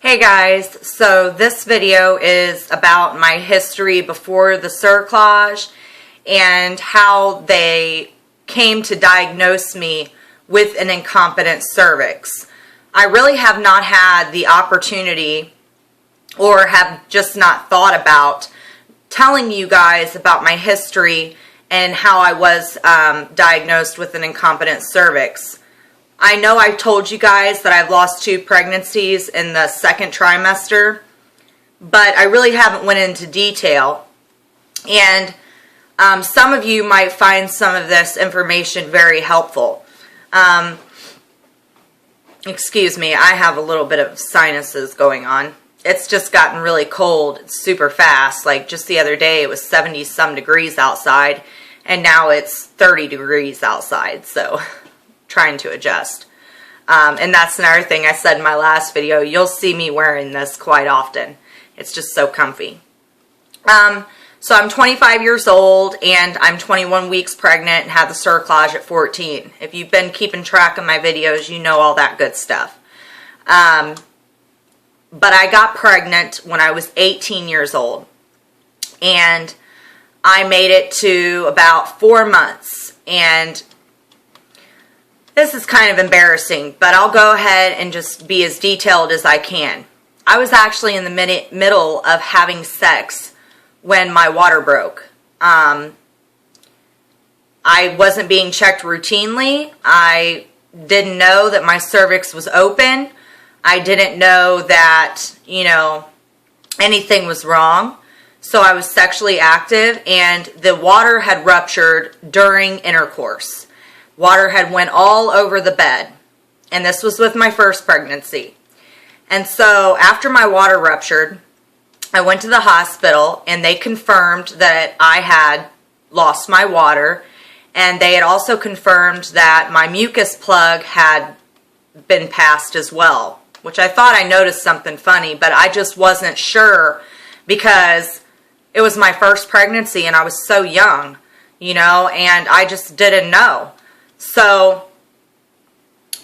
Hey guys, so this video is about my history before the Cerclage and how they came to diagnose me with an incompetent cervix. I really have not had the opportunity or have just not thought about telling you guys about my history and how I was diagnosed with an incompetent cervix. I know I told you guys that I've lost 2 pregnancies in the 2nd trimester, but I really haven't went into detail. And some of you might find some of this information very helpful. Excuse me, I have a little bit of sinuses going on. It's just gotten really cold super fast. Like just the other day it was 70 some degrees outside and now it's 30 degrees outside. So trying to adjust. And that's another thing I said in my last video. You'll see me wearing this quite often. It's just so comfy. So I'm 25 years old and I'm 21 weeks pregnant and had the Cerclage at 14. If you've been keeping track of my videos, you know all that good stuff. But I got pregnant when I was 18 years old. And I made it to about 4 months. And this is kind of embarrassing, but I'll go ahead and just be as detailed as I can. I was actually in the middle of having sex when my water broke. I wasn't being checked routinely. I didn't know that my cervix was open. I didn't know that, anything was wrong. So I was sexually active and the water had ruptured during intercourse. Water had went all over the bed, and this was with my first pregnancy. And so after my water ruptured, I went to the hospital and they confirmed that I had lost my water, and they had also confirmed that my mucus plug had been passed as well, which I thought I noticed something funny, but I just wasn't sure because it was my first pregnancy and I was so young, and I just didn't know. So,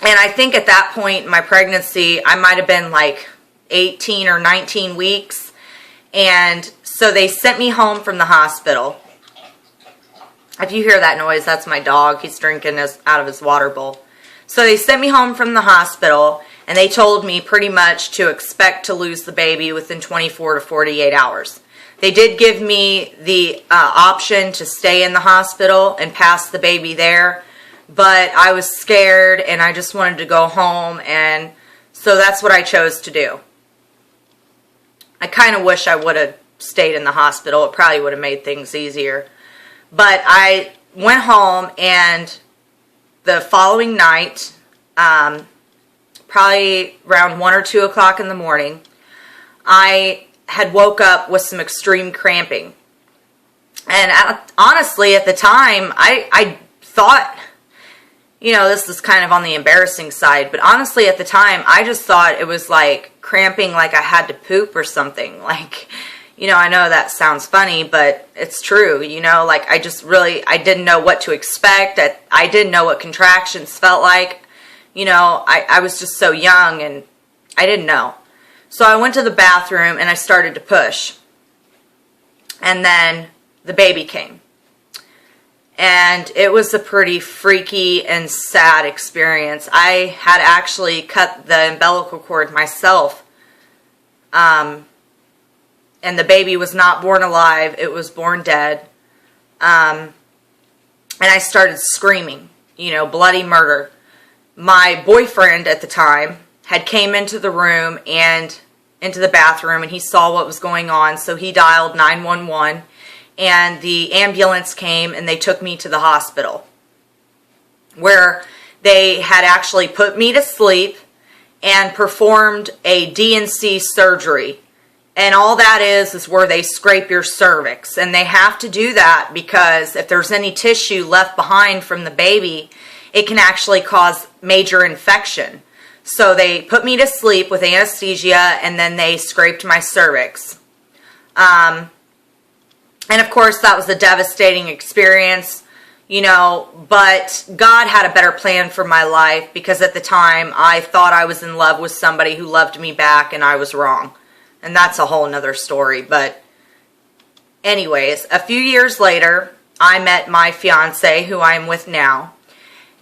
and I think at that point in my pregnancy, I might have been like 18 or 19 weeks. And so they sent me home from the hospital. If you hear that noise, that's my dog. He's drinking out of his water bowl. So they sent me home from the hospital and they told me pretty much to expect to lose the baby within 24 to 48 hours. They did give me the option to stay in the hospital and pass the baby there. But I was scared and I just wanted to go home, and so that's what I chose to do. I kind of wish I would have stayed in the hospital. It probably would have made things easier. But I went home, and the following night, probably around 1 or 2 o'clock in the morning, I had woke up with some extreme cramping. And honestly, at the time, I thought, this is kind of on the embarrassing side, but honestly at the time, I just thought it was like cramping like I had to poop or something. Like, I know that sounds funny, but it's true, like I didn't know what to expect. I didn't know what contractions felt like. I was just so young and I didn't know. So I went to the bathroom and I started to push. And then the baby came. And it was a pretty freaky and sad experience. I had actually cut the umbilical cord myself. And the baby was not born alive. It was born dead. And I started screaming, bloody murder. My boyfriend at the time had came into the room and into the bathroom, and he saw what was going on. So he dialed 911. And the ambulance came and they took me to the hospital where they had actually put me to sleep and performed a D&C surgery. And all that is where they scrape your cervix. And they have to do that because if there's any tissue left behind from the baby, it can actually cause major infection. So they put me to sleep with anesthesia and then they scraped my cervix. And of course, that was a devastating experience. but God had a better plan for my life, because at the time I thought I was in love with somebody who loved me back, and I was wrong. And that's a whole nother story. But anyways, a few years later, I met my fiance, who I'm with now,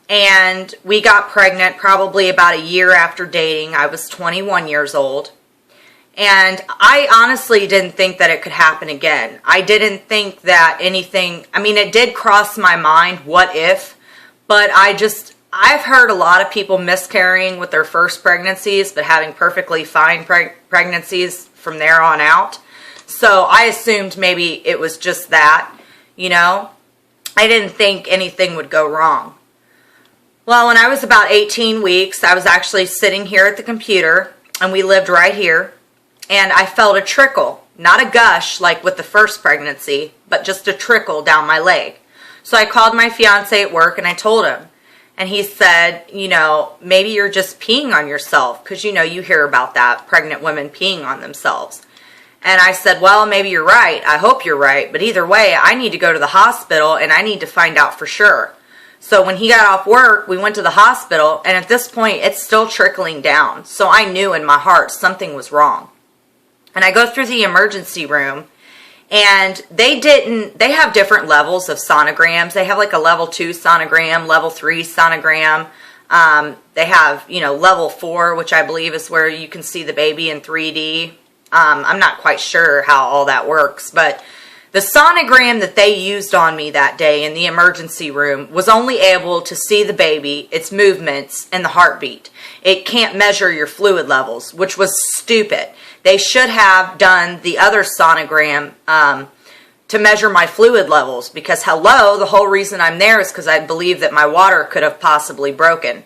and we got pregnant probably about a year after dating. I was 21 years old. And I honestly didn't think that it could happen again. I didn't think that anything, it did cross my mind, what if, but I've heard a lot of people miscarrying with their first pregnancies, but having perfectly fine pregnancies from there on out. So I assumed maybe it was just that, I didn't think anything would go wrong. Well, when I was about 18 weeks, I was actually sitting here at the computer, and we lived right here. And I felt a trickle, not a gush like with the first pregnancy, but just a trickle down my leg. So I called my fiance at work and I told him. And he said, maybe you're just peeing on yourself, because, you hear about that, pregnant women peeing on themselves. And I said, well, maybe you're right. I hope you're right. But either way, I need to go to the hospital and I need to find out for sure. So when he got off work, we went to the hospital. And at this point, it's still trickling down. So I knew in my heart something was wrong. And I go through the emergency room, and they have different levels of sonograms. They have like a level 2 sonogram, level 3 sonogram. They have, level 4, which I believe is where you can see the baby in 3D. I'm not quite sure how all that works, but the sonogram that they used on me that day in the emergency room was only able to see the baby, its movements, and the heartbeat. It can't measure your fluid levels, which was stupid. They should have done the other sonogram to measure my fluid levels, because the whole reason I'm there is because I believe that my water could have possibly broken.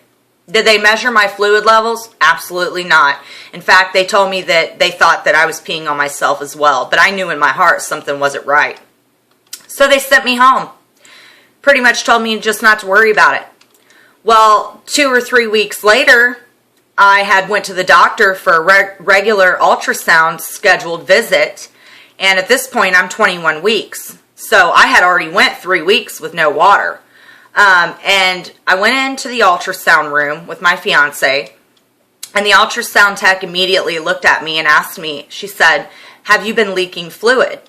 Did they measure my fluid levels? Absolutely not. In fact, they told me that they thought that I was peeing on myself as well, but I knew in my heart something wasn't right. So they sent me home. Pretty much told me just not to worry about it. Well, 2 or 3 weeks later, I had went to the doctor for a regular ultrasound scheduled visit, and at this point I'm 21 weeks. So I had already went 3 weeks with no water. And I went into the ultrasound room with my fiance, and the ultrasound tech immediately looked at me and asked me, she said, "Have you been leaking fluid?"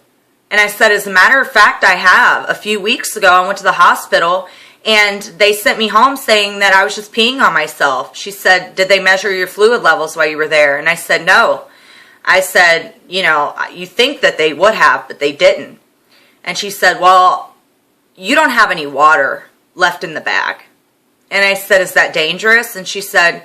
And I said, "As a matter of fact, I have. A few weeks ago, I went to the hospital, and they sent me home saying that I was just peeing on myself." She said, "Did they measure your fluid levels while you were there?" And I said, "No." I said, "You think that they would have, but they didn't." And she said, "Well, you don't have any water left in the bag." And I said, "Is that dangerous?" And she said,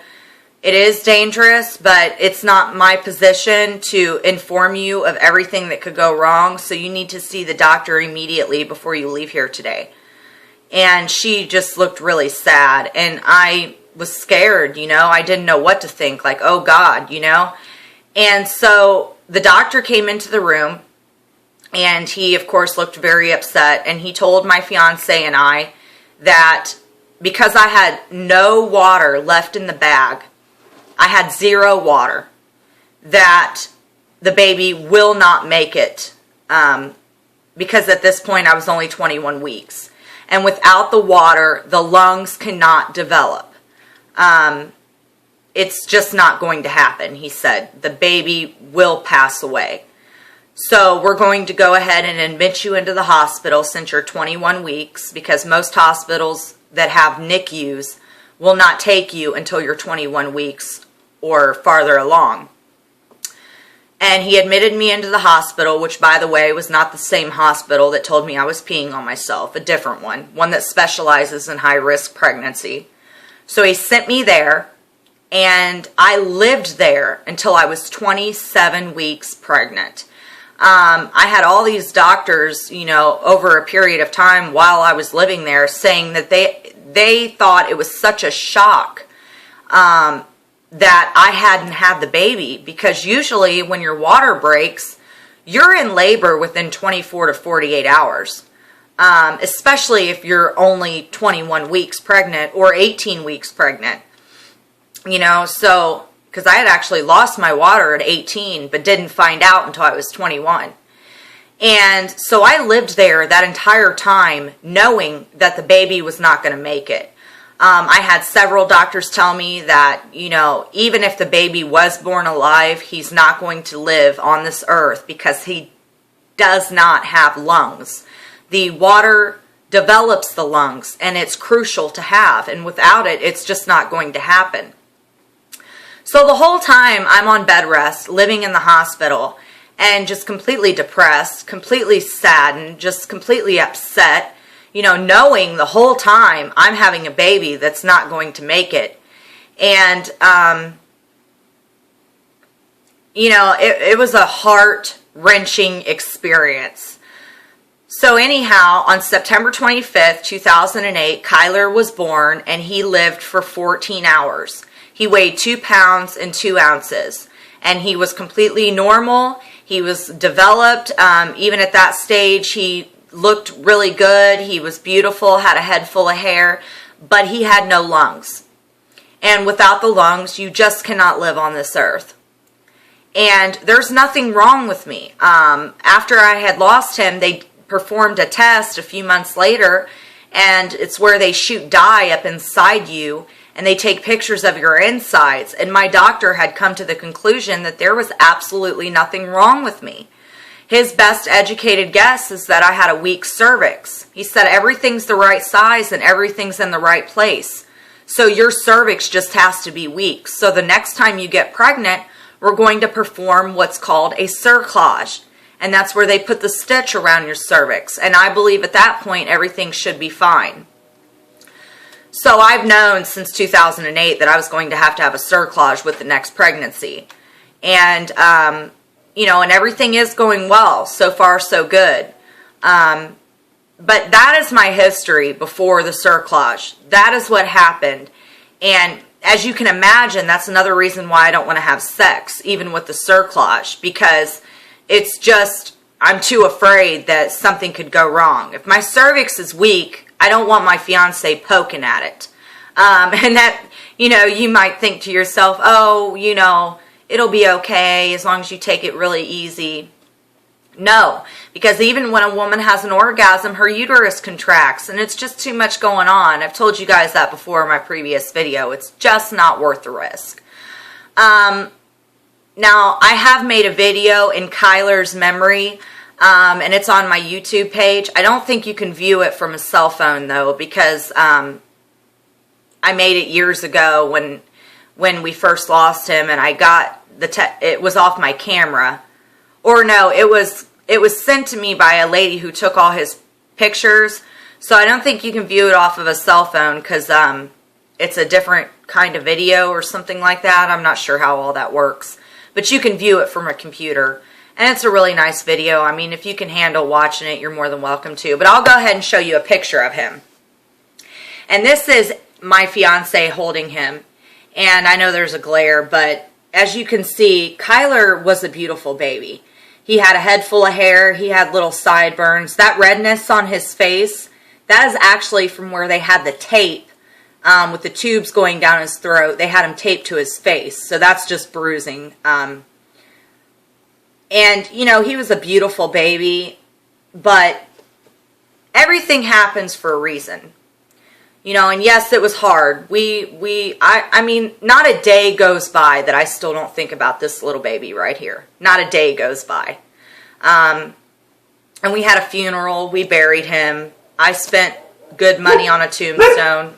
"It is dangerous, but it's not my position to inform you of everything that could go wrong, so you need to see the doctor immediately before you leave here today." And she just looked really sad, and I was scared, I didn't know what to think, like, oh God, And so the doctor came into the room, and he, of course, looked very upset, and he told my fiance and I that because I had no water left in the bag, I had 0 water, that the baby will not make it, because at this point I was only 21 weeks. And without the water, the lungs cannot develop. It's just not going to happen, he said. The baby will pass away. So we're going to go ahead and admit you into the hospital since you're 21 weeks, because most hospitals that have NICUs will not take you until you're 21 weeks or farther along. And he admitted me into the hospital, which, by the way, was not the same hospital that told me I was peeing on myself, a different one that specializes in high-risk pregnancy. So he sent me there, and I lived there until I was 27 weeks pregnant. I had all these doctors, over a period of time while I was living there, saying that they thought it was such a shock that I hadn't had the baby, because usually when your water breaks, you're in labor within 24 to 48 hours, especially if you're only 21 weeks pregnant or 18 weeks pregnant, so, because I had actually lost my water at 18, but didn't find out until I was 21. And so I lived there that entire time knowing that the baby was not going to make it. I had several doctors tell me that, you know, even if the baby was born alive, he's not going to live on this earth because he does not have lungs. The water develops the lungs, and it's crucial to have, and without it, it's just not going to happen. So the whole time I'm on bed rest, living in the hospital, and just completely depressed, completely saddened, just completely upset, you know, knowing the whole time I'm having a baby that's not going to make it. And, you know, it was a heart-wrenching experience. So anyhow, on September 25th, 2008, Kyler was born, and he lived for 14 hours. He weighed 2 pounds and 2 ounces, and he was completely normal. He was developed. Even at that stage, he looked really good. He was beautiful, had a head full of hair, but he had no lungs. And without the lungs, you just cannot live on this earth. And there's nothing wrong with me. After I had lost him, they performed a test a few months later, and it's where they shoot dye up inside you, and they take pictures of your insides. And my doctor had come to the conclusion that there was absolutely nothing wrong with me. His best educated guess is that I had a weak cervix. He said everything's the right size and everything's in the right place. So your cervix just has to be weak. So the next time you get pregnant, we're going to perform what's called a cerclage. And that's where they put the stitch around your cervix. And I believe at that point everything should be fine. So I've known since 2008 that I was going to have a cerclage with the next pregnancy. And, you know, and everything is going well. So far, so good. But that is my history before the cerclage. That is what happened. And as you can imagine, that's another reason why I don't want to have sex, even with the cerclage, because it's just, I'm too afraid that something could go wrong. If my cervix is weak, I don't want my fiance poking at it. And that, you know, you might think to yourself, oh, you know, it'll be okay as long as you take it really easy. No, because even when a woman has an orgasm, her uterus contracts, and it's just too much going on. I've told you guys that before in my previous video. It's just not worth the risk. Now, I have made a video in Kyler's memory, and it's on my YouTube page. I don't think you can view it from a cell phone, though, because I made it years ago when we first lost him, and I got it was off my camera. Or no, it was sent to me by a lady who took all his pictures. So I don't think you can view it off of a cell phone because it's a different kind of video or something like that. I'm not sure how all that works. But you can view it from a computer. And it's a really nice video. I mean, if you can handle watching it, you're more than welcome to. But I'll go ahead and show you a picture of him. And this is my fiance holding him. And I know there's a glare, but as you can see, Kyler was a beautiful baby. He had a head full of hair. He had little sideburns. That redness on his face, that is actually from where they had the tape with the tubes going down his throat. They had him taped to his face. So that's just bruising. And, you know, he was a beautiful baby. But everything happens for a reason. You know, and yes, it was hard. I mean, not a day goes by that I still don't think about this little baby right here. Not a day goes by. And we had a funeral. We buried him. I spent good money on a tombstone.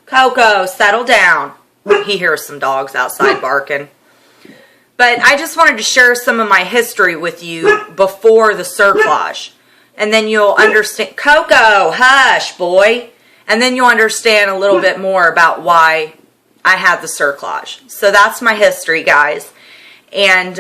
Coco, settle down. He hears some dogs outside barking. But I just wanted to share some of my history with you before the cerclage. And then you'll understand. Coco, hush, boy. And then you'll understand a little bit more about why I had the cerclage. So that's my history, guys. And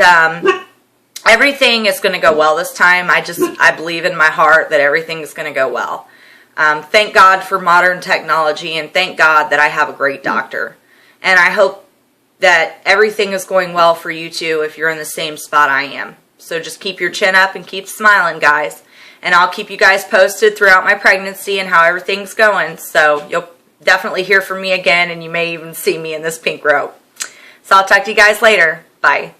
everything is going to go well this time. I believe in my heart that everything is going to go well. Thank God for modern technology, and thank God that I have a great doctor. And I hope that everything is going well for you too if you're in the same spot I am. So just keep your chin up and keep smiling, guys. And I'll keep you guys posted throughout my pregnancy and how everything's going. So you'll definitely hear from me again, and you may even see me in this pink robe. So I'll talk to you guys later. Bye.